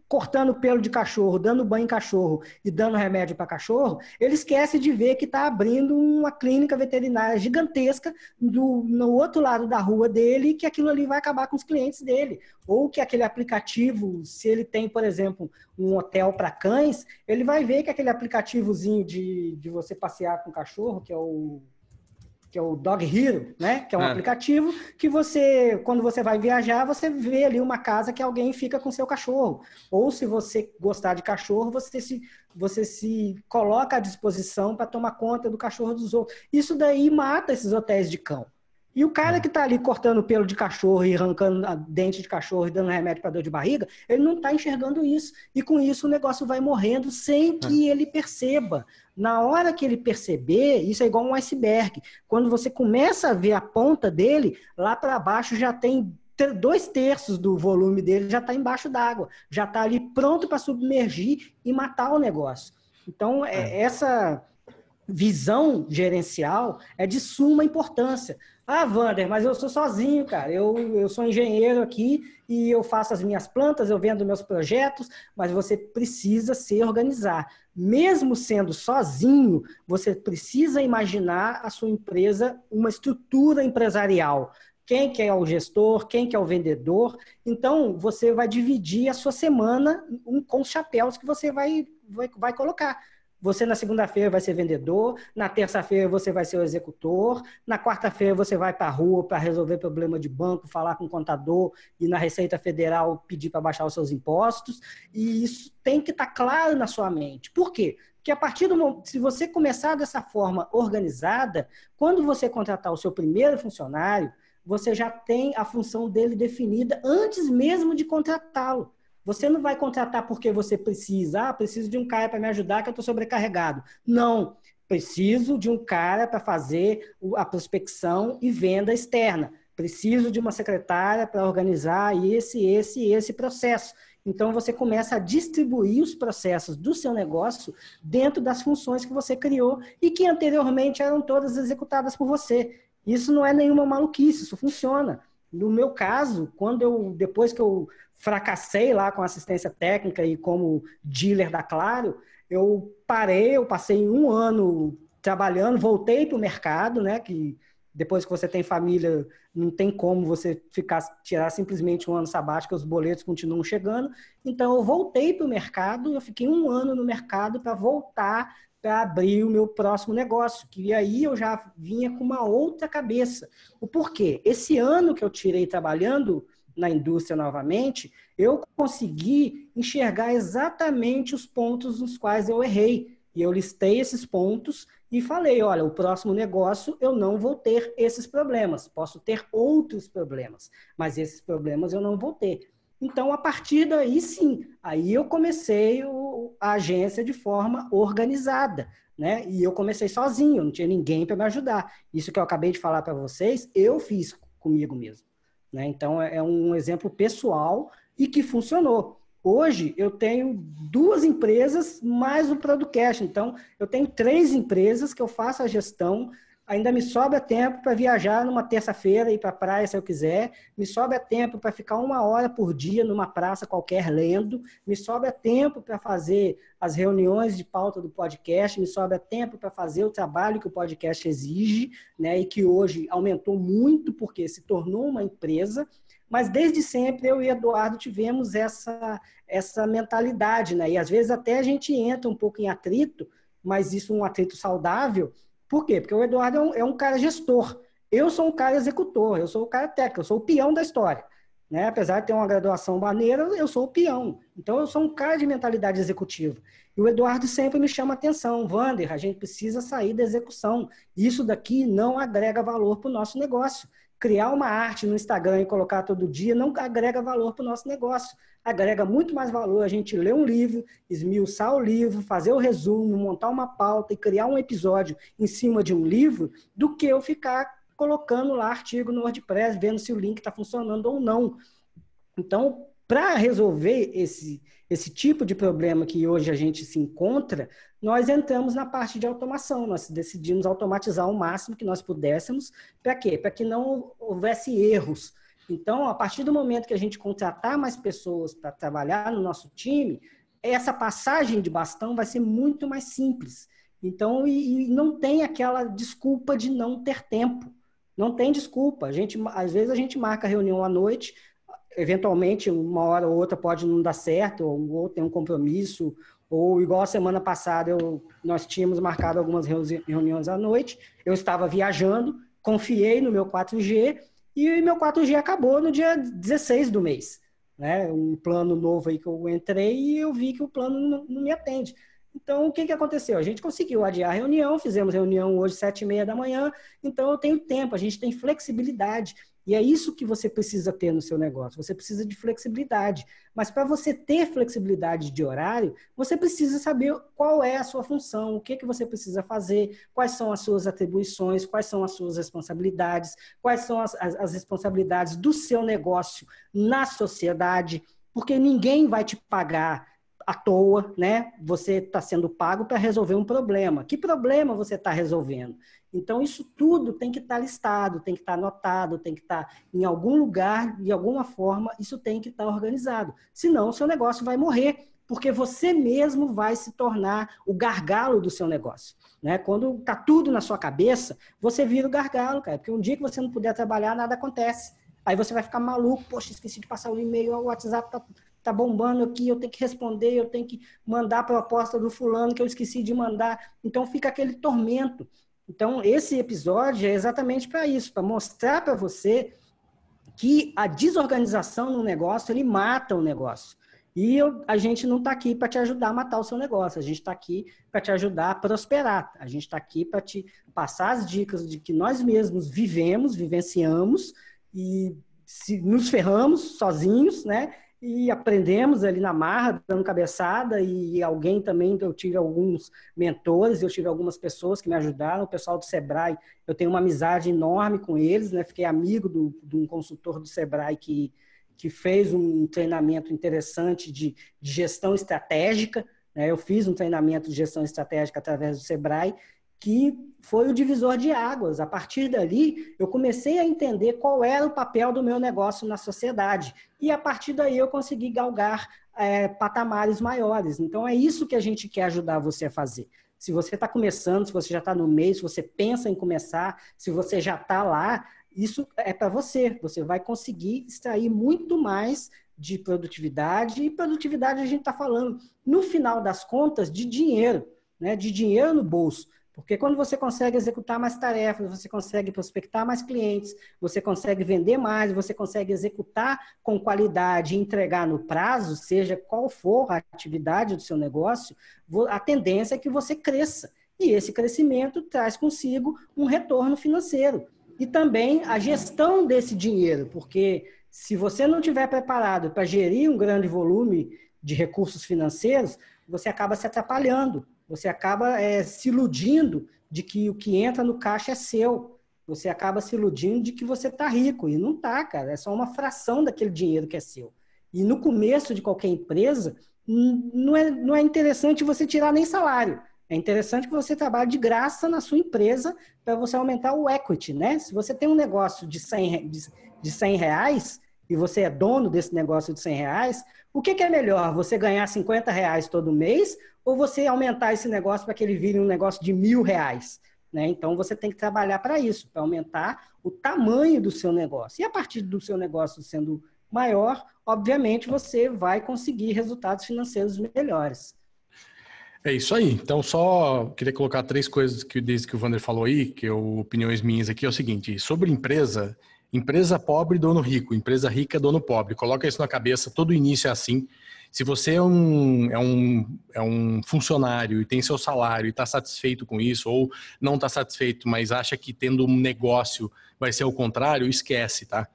[SPEAKER 2] cortando pelo de cachorro, dando banho em cachorro e dando remédio para cachorro, ele esquece de ver que está abrindo uma clínica veterinária gigantesca no outro lado da rua dele e que aquilo ali vai acabar com os clientes dele. Ou que aquele aplicativo, se ele tem, por exemplo, um hotel para cães, ele vai ver que aquele aplicativozinho de você passear com o cachorro, que é o Dog Hero, né? Que é um aplicativo que você, quando você vai viajar, você vê ali uma casa que alguém fica com seu cachorro. Ou se você gostar de cachorro, você se coloca à disposição para tomar conta do cachorro dos outros. Isso daí mata esses hotéis de cão. E o cara que está ali cortando o pelo de cachorro e arrancando a dente de cachorro e dando remédio para dor de barriga, ele não está enxergando isso. E com isso o negócio vai morrendo sem que ele perceba. Na hora que ele perceber, isso é igual um iceberg. Quando você começa a ver a ponta dele, lá para baixo já tem 2/3 do volume dele já está embaixo d'água. Já está ali pronto para submergir e matar o negócio. Então, essa visão gerencial é de suma importância. Ah, Wander, mas eu sou sozinho, cara. Eu sou engenheiro aqui e eu faço as minhas plantas, eu vendo meus projetos, mas você precisa se organizar. Mesmo sendo sozinho, você precisa imaginar a sua empresa, uma estrutura empresarial. Quem que é o gestor, quem que é o vendedor. Então, você vai dividir a sua semana com os chapéus que você vai colocar. Você na segunda-feira vai ser vendedor, na terça-feira você vai ser o executor, na quarta-feira você vai para a rua para resolver problema de banco, falar com o contador e na Receita Federal pedir para baixar os seus impostos. E isso tem que estar claro na sua mente. Por quê? Porque a partir do momento, se você começar dessa forma organizada, quando você contratar o seu primeiro funcionário, você já tem a função dele definida antes mesmo de contratá-lo. Você não vai contratar porque você precisa. Preciso de um cara para me ajudar que eu estou sobrecarregado. Não, preciso de um cara para fazer a prospecção e venda externa. Preciso de uma secretária para organizar esse processo. Então, você começa a distribuir os processos do seu negócio dentro das funções que você criou e que anteriormente eram todas executadas por você. Isso não é nenhuma maluquice, isso funciona. No meu caso, depois que eu fracassei lá com assistência técnica e como dealer da Claro, eu passei 1 ano trabalhando, voltei para o mercado, né, que depois que você tem família, não tem como você tirar simplesmente um ano sabático, os boletos continuam chegando. Então, eu voltei para o mercado, eu fiquei 1 ano no mercado para voltar para abrir o meu próximo negócio, que aí eu já vinha com uma outra cabeça. O porquê? Esse ano que eu tirei trabalhando na indústria novamente, eu consegui enxergar exatamente os pontos nos quais eu errei. E eu listei esses pontos e falei, olha, o próximo negócio eu não vou ter esses problemas. Posso ter outros problemas, mas esses problemas eu não vou ter. Então, a partir daí, sim, aí eu comecei a agência de forma organizada, né? E eu comecei sozinho, não tinha ninguém para me ajudar. Isso que eu acabei de falar para vocês, eu fiz comigo mesmo, né? Então, é um exemplo pessoal e que funcionou. Hoje, eu tenho 2 empresas mais o Producast. Então, eu tenho 3 empresas que eu faço a gestão. Ainda me sobra tempo para viajar numa terça-feira, ir para a praia se eu quiser. Me sobra tempo para ficar 1 hora por dia numa praça qualquer lendo. Me sobra tempo para fazer as reuniões de pauta do podcast. Me sobra tempo para fazer o trabalho que o podcast exige, né? E que hoje aumentou muito porque se tornou uma empresa. Mas desde sempre eu e Eduardo tivemos essa mentalidade, né? E às vezes até a gente entra um pouco em atrito, mas isso é um atrito saudável. Por quê? Porque o Eduardo é um cara gestor. Eu sou um cara executor, eu sou o cara técnico, eu sou o peão da história, né? Apesar de ter uma graduação maneira, eu sou o peão. Então, eu sou um cara de mentalidade executiva. E o Eduardo sempre me chama a atenção. Wander, a gente precisa sair da execução. Isso daqui não agrega valor para o nosso negócio. Criar uma arte no Instagram e colocar todo dia não agrega valor para o nosso negócio. Agrega muito mais valor a gente ler um livro, esmiuçar o livro, fazer o resumo, montar uma pauta e criar um episódio em cima de um livro, do que eu ficar colocando lá artigo no WordPress, vendo se o link está funcionando ou não. Então, para resolver esse tipo de problema que hoje a gente se encontra, nós entramos na parte de automação. Nós decidimos automatizar o máximo que nós pudéssemos. Para quê? Para que não houvesse erros. Então, a partir do momento que a gente contratar mais pessoas para trabalhar no nosso time, essa passagem de bastão vai ser muito mais simples. Então, e não tem aquela desculpa de não ter tempo. Não tem desculpa. Às vezes a gente marca reunião à noite, eventualmente, 1 hora ou outra pode não dar certo, ou tem um compromisso, ou igual a semana passada, nós tínhamos marcado algumas reuniões à noite, eu estava viajando, confiei no meu 4G, e meu 4G acabou no dia 16 do mês. Né? Um plano novo aí que eu entrei e eu vi que o plano não me atende. Então, o que aconteceu? A gente conseguiu adiar a reunião, fizemos reunião hoje 7h30 da manhã, então eu tenho tempo, a gente tem flexibilidade. E é isso que você precisa ter no seu negócio. Você precisa de flexibilidade. Mas para você ter flexibilidade de horário, você precisa saber qual é a sua função, o que você precisa fazer, quais são as suas atribuições, quais são as suas responsabilidades, quais são as responsabilidades do seu negócio na sociedade, porque ninguém vai te pagar à toa, né? Você está sendo pago para resolver um problema. Que problema você está resolvendo? Então, isso tudo tem que estar listado, tem que estar anotado, tem que estar em algum lugar, de alguma forma, isso tem que estar organizado. Senão, o seu negócio vai morrer, porque você mesmo vai se tornar o gargalo do seu negócio. Né? Quando está tudo na sua cabeça, você vira o gargalo, cara. Porque um dia que você não puder trabalhar, nada acontece. Aí você vai ficar maluco, poxa, esqueci de passar o e-mail, o WhatsApp tá bombando aqui, eu tenho que responder, eu tenho que mandar a proposta do fulano que eu esqueci de mandar. Então, fica aquele tormento. Então, esse episódio é exatamente para isso, para mostrar para você que a desorganização no negócio, ele mata o negócio. E a gente não está aqui para te ajudar a matar o seu negócio, a gente está aqui para te ajudar a prosperar, a gente está aqui para te passar as dicas de que nós mesmos vivenciamos e nos ferramos sozinhos, né? E aprendemos ali na marra, dando cabeçada, e alguém também, eu tive alguns mentores, eu tive algumas pessoas que me ajudaram, o pessoal do Sebrae, eu tenho uma amizade enorme com eles, né? Fiquei amigo de um consultor do Sebrae que fez um treinamento interessante de gestão estratégica, né? Eu fiz um treinamento de gestão estratégica através do Sebrae, que foi o divisor de águas. A partir dali, eu comecei a entender qual era o papel do meu negócio na sociedade. E a partir daí eu consegui galgar patamares maiores. Então, é isso que a gente quer ajudar você a fazer. Se você está começando, se você já está no meio, se você pensa em começar, se você já está lá, isso é para você. Você vai conseguir extrair muito mais de produtividade. E produtividade a gente está falando, no final das contas, de dinheiro, né? De dinheiro no bolso. Porque quando você consegue executar mais tarefas, você consegue prospectar mais clientes, você consegue vender mais, você consegue executar com qualidade e entregar no prazo, seja qual for a atividade do seu negócio, a tendência é que você cresça. E esse crescimento traz consigo um retorno financeiro. E também a gestão desse dinheiro, porque se você não estiver preparado para gerir um grande volume de recursos financeiros, você acaba se atrapalhando. Você acaba se iludindo de que o que entra no caixa é seu. Você acaba se iludindo de que você está rico. E não está, cara. É só uma fração daquele dinheiro que é seu. E no começo de qualquer empresa, não é interessante você tirar nem salário. É interessante que você trabalhe de graça na sua empresa para você aumentar o equity, né? Se você tem um negócio de 100 reais e você é dono desse negócio de 100 reais, o que é melhor? Você ganhar 50 reais todo mês ou você aumentar esse negócio para que ele vire um negócio de 1.000 reais? Né? Então, você tem que trabalhar para isso, para aumentar o tamanho do seu negócio. E a partir do seu negócio sendo maior, obviamente, você vai conseguir resultados financeiros melhores.
[SPEAKER 1] É isso aí. Então, só queria colocar 3 coisas desde que o Wander falou aí, que é opiniões minhas aqui, é o seguinte: sobre empresa, empresa pobre, dono rico, empresa rica, dono pobre. Coloca isso na cabeça, todo início é assim. Se você é um funcionário e tem seu salário e está satisfeito com isso, ou não está satisfeito, mas acha que tendo um negócio vai ser o contrário, esquece, tá?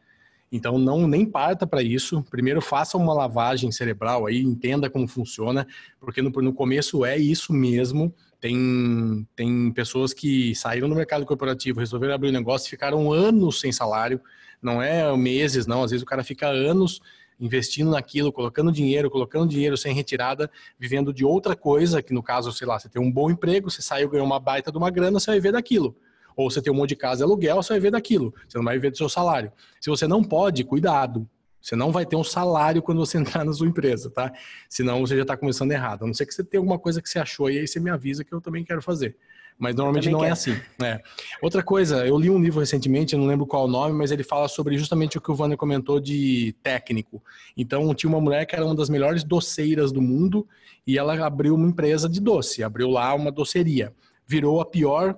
[SPEAKER 1] Então, nem parta para isso. Primeiro, faça uma lavagem cerebral aí, entenda como funciona, porque no começo é isso mesmo. Tem pessoas que saíram do mercado corporativo, resolveram abrir um negócio e ficaram anos sem salário. Não é meses, não. Às vezes o cara fica anos investindo naquilo, colocando dinheiro sem retirada, vivendo de outra coisa, que no caso, sei lá, você tem um bom emprego, você saiu, ganhou uma baita de uma grana, você vai viver daquilo. Ou você tem um monte de casa de aluguel, você vai viver daquilo. Você não vai viver do seu salário. Se você não pode, cuidado. Você não vai ter um salário quando você entrar na sua empresa, tá? Senão você já está começando errado. A não ser que você tenha alguma coisa que você achou e aí você me avisa que eu também quero fazer. Mas normalmente não é assim. Outra coisa, eu li um livro recentemente, eu não lembro qual o nome, mas ele fala sobre justamente o que o Wander comentou de técnico. Então, tinha uma mulher que era uma das melhores doceiras do mundo e ela abriu uma empresa de doce. Abriu lá uma doceria. Virou a pior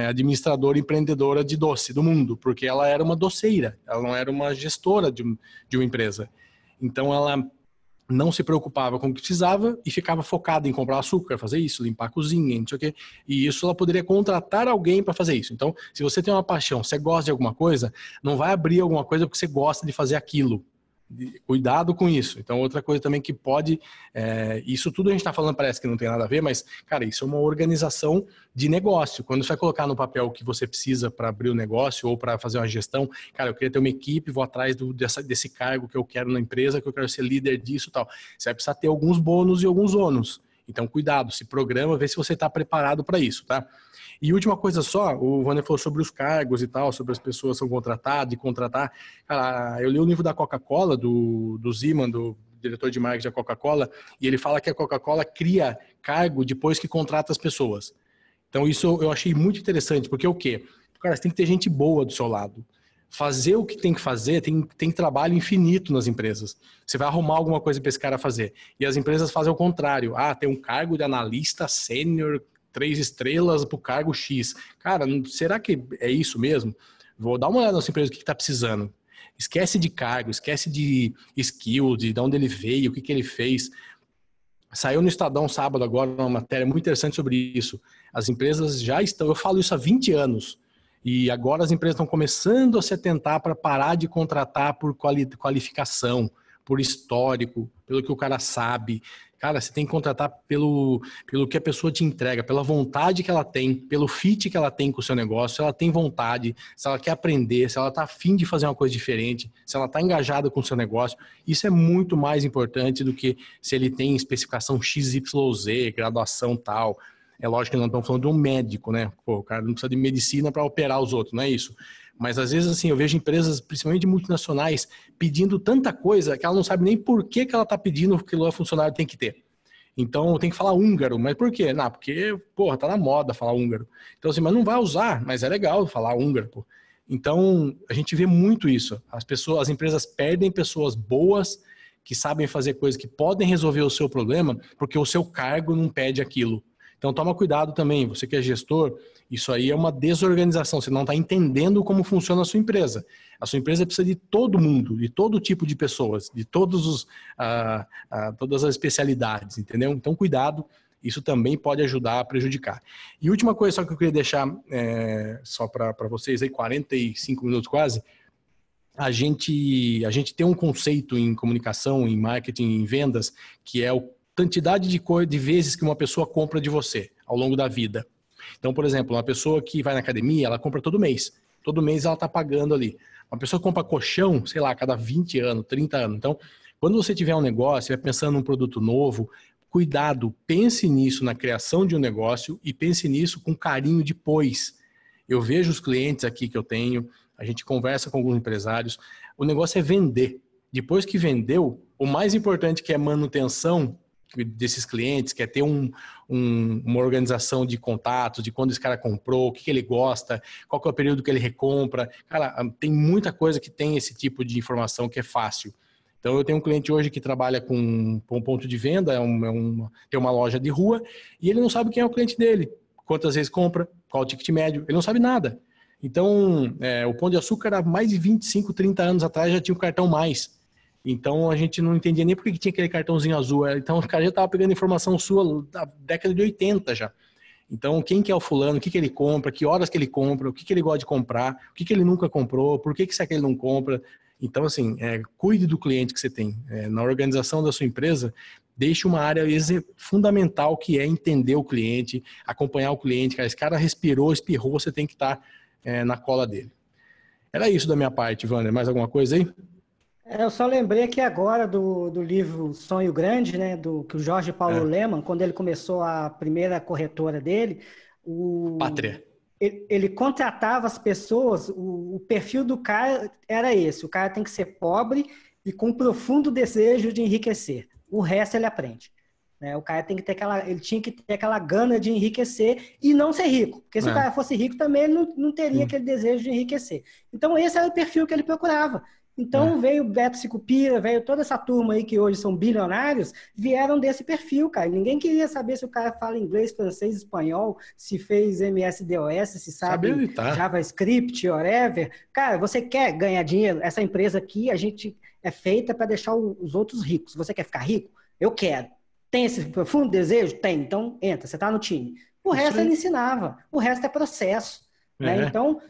[SPEAKER 1] administradora empreendedora de doce do mundo, porque ela era uma doceira, ela não era uma gestora de uma empresa. Então ela não se preocupava com o que precisava e ficava focada em comprar açúcar, fazer isso, limpar a cozinha, não sei o quê. E isso ela poderia contratar alguém para fazer isso. Então, se você tem uma paixão, você gosta de alguma coisa, não vai abrir alguma coisa porque você gosta de fazer aquilo. Cuidado com isso. Então, outra coisa também que pode... isso tudo a gente está falando, parece que não tem nada a ver, mas, cara, isso é uma organização de negócio. Quando você vai colocar no papel o que você precisa para abrir o negócio ou para fazer uma gestão, cara, eu queria ter uma equipe, vou atrás desse cargo que eu quero na empresa, que eu quero ser líder disso e tal. Você vai precisar ter alguns bônus e alguns ônus. Então, cuidado, se programa, vê se você está preparado para isso, tá? E última coisa só, o Wander falou sobre os cargos e tal, sobre as pessoas que são contratadas e contratar. Cara, eu li o livro da Coca-Cola, do Zeman, do diretor de marketing da Coca-Cola, e ele fala que a Coca-Cola cria cargo depois que contrata as pessoas. Então isso eu achei muito interessante, porque o quê? Cara, você tem que ter gente boa do seu lado. Fazer o que tem que fazer, tem trabalho infinito nas empresas. Você vai arrumar alguma coisa para esse cara fazer. E as empresas fazem o contrário. Tem um cargo de analista sênior, 3 estrelas para o cargo X. Cara, será que é isso mesmo? Vou dar uma olhada nessa empresa, o que está precisando. Esquece de cargo, esquece de skill, de onde ele veio, o que ele fez. Saiu no Estadão sábado agora uma matéria muito interessante sobre isso. As empresas já estão, eu falo isso há 20 anos, e agora as empresas estão começando a se atentar para parar de contratar por qualificação, por histórico, pelo que o cara sabe. Cara, você tem que contratar pelo que a pessoa te entrega, pela vontade que ela tem, pelo fit que ela tem com o seu negócio, se ela tem vontade, se ela quer aprender, se ela está afim de fazer uma coisa diferente, se ela está engajada com o seu negócio. Isso é muito mais importante do que se ele tem especificação XYZ, graduação tal. É lógico que não estamos falando de um médico, né? Pô, o cara não precisa de medicina para operar os outros, não é isso. Mas às vezes assim, eu vejo empresas, principalmente multinacionais, pedindo tanta coisa que ela não sabe nem por que ela está pedindo que o funcionário tem que ter. Então tem que falar húngaro. Mas por quê? Não, porque, porra, tá na moda falar húngaro. Então assim, mas não vai usar, mas é legal falar húngaro, pô. Então a gente vê muito isso. As empresas perdem pessoas boas que sabem fazer coisas que podem resolver o seu problema, porque o seu cargo não pede aquilo. Então toma cuidado também, você que é gestor, isso aí é uma desorganização, você não está entendendo como funciona a sua empresa. A sua empresa precisa de todo mundo, de todo tipo de pessoas, de todas as especialidades, entendeu? Então cuidado, isso também pode ajudar a prejudicar. E última coisa só que eu queria deixar, só para vocês aí, 45 minutos quase, a gente tem um conceito em comunicação, em marketing, em vendas, que é a quantidade de vezes que uma pessoa compra de você ao longo da vida. Então, por exemplo, uma pessoa que vai na academia, ela compra todo mês. Todo mês ela está pagando ali. Uma pessoa que compra colchão, sei lá, a cada 20 anos, 30 anos. Então, quando você tiver um negócio, vai pensando num produto novo, cuidado, pense nisso na criação de um negócio e pense nisso com carinho depois. Eu vejo os clientes aqui que eu tenho, a gente conversa com alguns empresários, o negócio é vender. Depois que vendeu, o mais importante que é manutenção desses clientes, que é ter uma organização de contatos, de quando esse cara comprou, o que ele gosta, qual que é o período que ele recompra. Cara, tem muita coisa que tem esse tipo de informação que é fácil. Então, eu tenho um cliente hoje que trabalha com um ponto de venda, tem uma loja de rua, e ele não sabe quem é o cliente dele, quantas vezes compra, qual o ticket médio, ele não sabe nada. Então, o Pão de Açúcar, há mais de 25, 30 anos atrás, já tinha um cartão mais. Então, a gente não entendia nem por que tinha aquele cartãozinho azul. Então, o cara já estava pegando informação sua da década de 80 já. Então, quem que é o fulano, o que ele compra, que horas que ele compra, o que ele gosta de comprar, o que ele nunca comprou, por que será que ele não compra. Então, assim, cuide do cliente que você tem. Na organização da sua empresa, deixe uma área fundamental que é entender o cliente, acompanhar o cliente. Cara, esse cara respirou, espirrou, você tem que estar na cola dele. Era isso da minha parte, Wander. Mais alguma coisa aí?
[SPEAKER 2] Eu só lembrei aqui agora do livro Sonho Grande, né, que o Jorge Paulo Lemann, quando ele começou a primeira corretora dele,
[SPEAKER 1] Pátria.
[SPEAKER 2] Ele contratava as pessoas, o perfil do cara era esse, o cara tem que ser pobre e com um profundo desejo de enriquecer. O resto ele aprende. Né? O cara ele tinha que ter aquela gana de enriquecer e não ser rico. Porque se o cara fosse rico também, ele não teria aquele desejo de enriquecer. Então esse era o perfil que ele procurava. Então veio o Beto Sicupira, veio toda essa turma aí que hoje são bilionários, vieram desse perfil, cara. Ninguém queria saber se o cara fala inglês, francês, espanhol, se fez MS-DOS, se sabe JavaScript, whatever. Cara, você quer ganhar dinheiro? Essa empresa aqui, a gente é feita para deixar os outros ricos. Você quer ficar rico? Eu quero. Tem esse profundo desejo? Tem. Então, entra, você está no time. O resto ele ensinava. O resto é processo. Né? Então...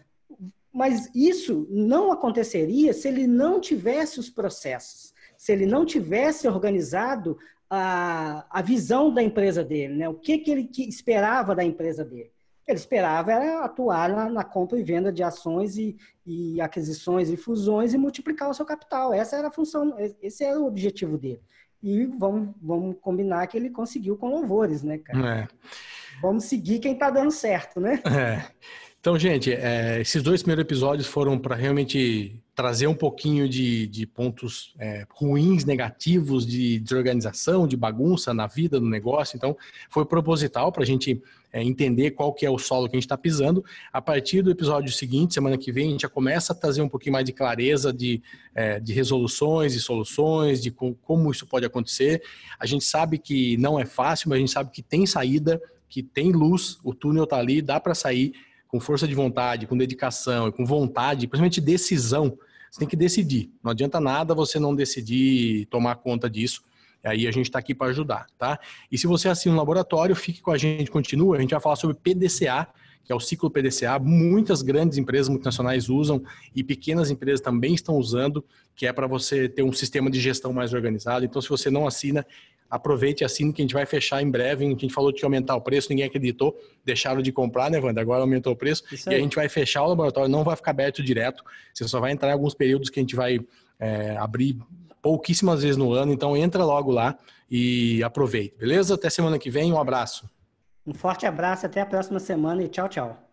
[SPEAKER 2] Mas isso não aconteceria se ele não tivesse os processos, se ele não tivesse organizado a visão da empresa dele, né? O que ele esperava da empresa dele. Ele esperava era atuar na compra e venda de ações e aquisições e fusões e multiplicar o seu capital. Essa era a função, esse era o objetivo dele. E vamos combinar que ele conseguiu com louvores, né, cara? Vamos seguir quem está dando certo, né?
[SPEAKER 1] Então, gente, esses 2 primeiros episódios foram para realmente trazer um pouquinho de pontos ruins, negativos, de desorganização, de bagunça na vida, no negócio. Então, foi proposital para a gente entender qual que é o solo que a gente está pisando. A partir do episódio seguinte, semana que vem, a gente já começa a trazer um pouquinho mais de clareza de resoluções e soluções, de como isso pode acontecer. A gente sabe que não é fácil, mas a gente sabe que tem saída, que tem luz, o túnel está ali, dá para sair com força de vontade, com dedicação e com vontade, principalmente decisão. Você tem que decidir. Não adianta nada você não decidir tomar conta disso. Aí a gente está aqui para ajudar, tá? E se você assina um laboratório, fique com a gente, continua. A gente vai falar sobre PDCA, que é o ciclo PDCA. Muitas grandes empresas multinacionais usam e pequenas empresas também estão usando, que é para você ter um sistema de gestão mais organizado. Então, se você não assina, aproveite e assine, que a gente vai fechar em breve. A gente falou de aumentar o preço, ninguém acreditou, deixaram de comprar, né, Wander? Agora aumentou o preço. E a gente vai fechar o laboratório, não vai ficar aberto direto. Você só vai entrar em alguns períodos que a gente vai abrir pouquíssimas vezes no ano. Então, entra logo lá e aproveite, beleza? Até semana que vem, um abraço.
[SPEAKER 2] Um forte abraço, até a próxima semana e tchau, tchau.